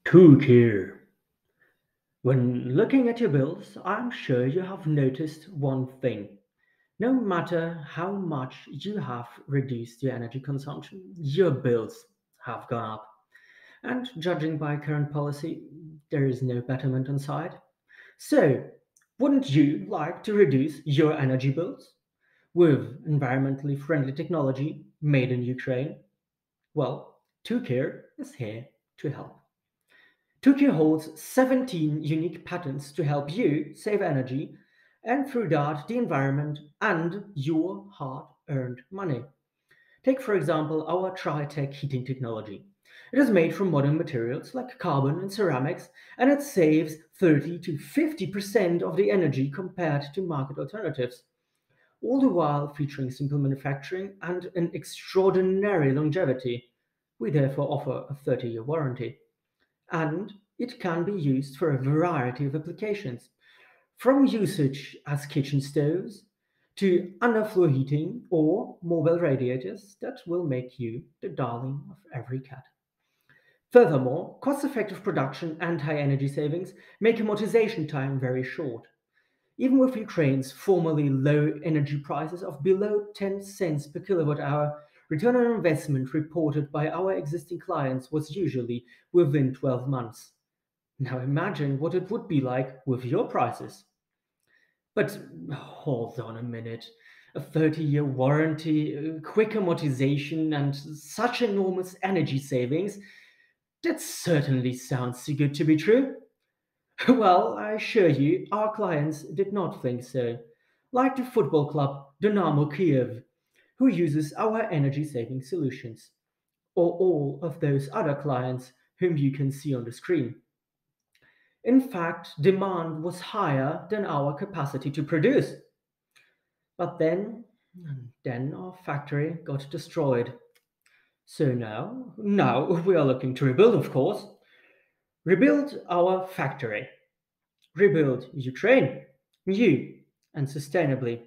Tukir. When looking at your bills, I'm sure you have noticed one thing. No matter how much you have reduced your energy consumption, your bills have gone up. And judging by current policy, there is no betterment in sight. So, wouldn't you like to reduce your energy bills with environmentally friendly technology made in Ukraine? Well, Tukir is here to help. Tukir holds 17 unique patents to help you save energy and through that the environment and your hard-earned money. Take for example our Tri-Tech heating technology. It is made from modern materials like carbon and ceramics, and it saves 30 to 50% of the energy compared to market alternatives, all the while featuring simple manufacturing and an extraordinary longevity. We therefore offer a 30-year warranty. And it can be used for a variety of applications, from usage as kitchen stoves to underfloor heating or mobile radiators that will make you the darling of every cat. Furthermore, cost-effective production and high energy savings make amortization time very short. Even with Ukraine's formerly low energy prices of below 10 cents per kilowatt hour, return on investment reported by our existing clients was usually within 12 months. Now imagine what it would be like with your prices. But hold on a minute. A 30-year warranty, quick amortization, and such enormous energy savings? That certainly sounds too good to be true. Well, I assure you, our clients did not think so. Like the football club Dynamo Kyiv, who uses our energy saving solutions, or all of those other clients whom you can see on the screen. In fact, demand was higher than our capacity to produce. But then our factory got destroyed. So now we are looking to rebuild, of course. Rebuild our factory. Rebuild Ukraine, new and sustainably.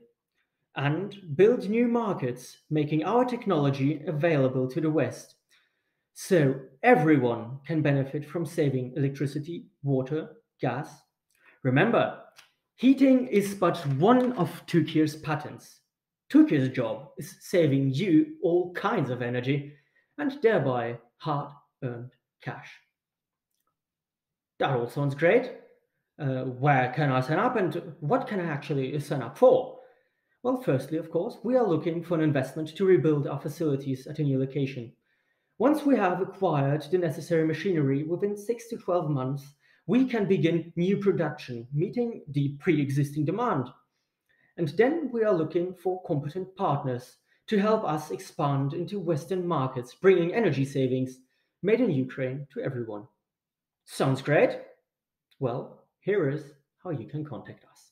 And build new markets, making our technology available to the West. So everyone can benefit from saving electricity, water, gas. Remember, heating is but one of Tukir's patents. Tukir's job is saving you all kinds of energy and thereby hard-earned cash. That all sounds great. Where can I sign up and what can I actually sign up for? Well, firstly, of course, we are looking for an investment to rebuild our facilities at a new location. Once we have acquired the necessary machinery within 6 to 12 months, we can begin new production, meeting the pre-existing demand. And then we are looking for competent partners to help us expand into Western markets, bringing energy savings made in Ukraine to everyone. Sounds great? Well, here is how you can contact us.